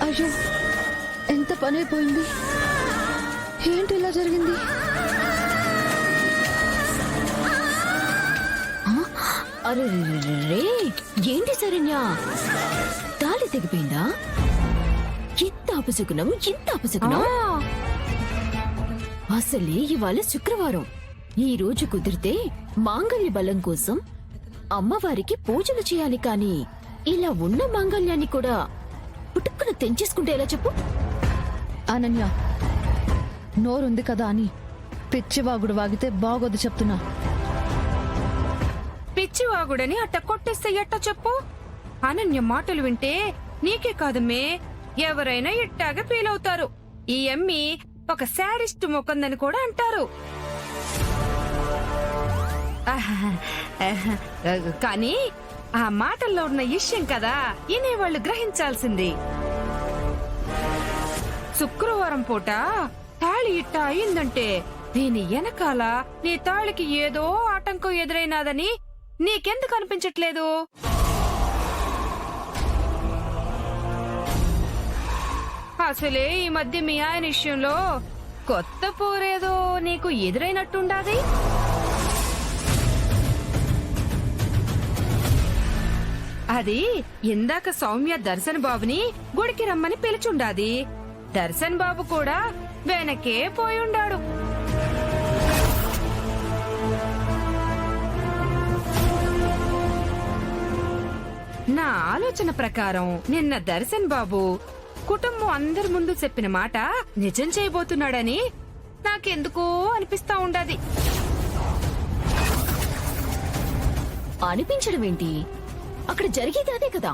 అయ్యో, ఎంత పని అయిపోయింది. ఏంటి ఇలా జరిగింది? అరే రే, ఏంటి శరణ్య, తాళి తెగిపోయిందా? ఇంత అపశకునం, ఇంత అపశకునం. అసలే ఇవాళ శుక్రవారం. ఈ రోజు కుదిరితే మాంగళ్య బలం కోసం అమ్మవారికి పూజలు చేయాలి, కాని ఇలా ఉన్న మాంగళ్యాన్ని కూడా పుట్టుకుని తెంచేసుకుంటే ఎలా చెప్పు? అనన్య, నోరుంది కదా అని పిచ్చివాగుడు వాగితే బాగోదు చెప్తున్నా. పిచ్చివాగుడని అట్ట కొట్టేస్తే ఎట్ట చెప్పు? అనన్య మాటలు వింటే నీకే కాదమ్మే, ఎవరైనా ఇట్టాగా ఫీల్ అవుతారు. ఈ అమ్మి ఒక శాడిస్ట్ మొకందని కూడా అంటారు. కానీ ఆ మాటల్లో ఉన్న విషయం కదా వినేవాళ్ళు గ్రహించాల్సింది. శుక్రవారం పూట తాళి ఇట్ట అయిందంటే దీని వెనకాల నీ తాళికి ఏదో ఆటంకం ఎదురైనాదని నీకెందుకు అనిపించట్లేదు? అసలే ఈ మధ్య మీ ఆయన విషయంలో కొత్త పోరేదో నీకు ఎదురైనట్టుండాది. అది ఇందాక సౌమ్య దర్శన్ బాబుని గుడికి రమ్మని పిలుచుండాది. దర్శన్ బాబు కూడా వెనకే పోయుండాడు. నా ఆలోచన ప్రకారం నిన్న దర్శన్ బాబు కుటుంబం అందరి ముందు చెప్పిన మాట నిజం చేయబోతున్నాడని నాకెందుకో అనిపిస్తా ఉండాది. అనిపించడం ఏంటి? అక్కడ జరిగేది అదే కదా.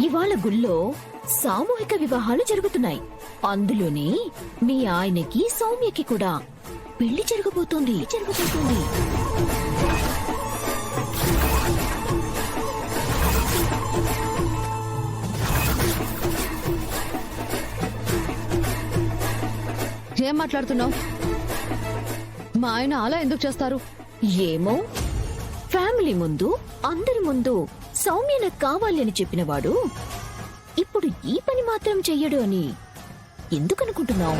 ఇవాళ గుళ్ళో సామూహిక వివాహాలు జరుగుతున్నాయి. అందులోనే మీ ఆయనకి సౌమ్యకి కూడా పెళ్లి జరగబోతోంది. ఏం మాట్లాడుతున్నావు? మా ఆయన అలా ఎందుకు చేస్తారు? ఏమో, ఫ్యామిలీ ముందు అందరి ముందు సౌమ్య నాకు కావాలి అని చెప్పినవాడు ఇప్పుడు ఈ పని మాత్రం చెయ్యడు అని ఎందుకనుకుంటున్నావు?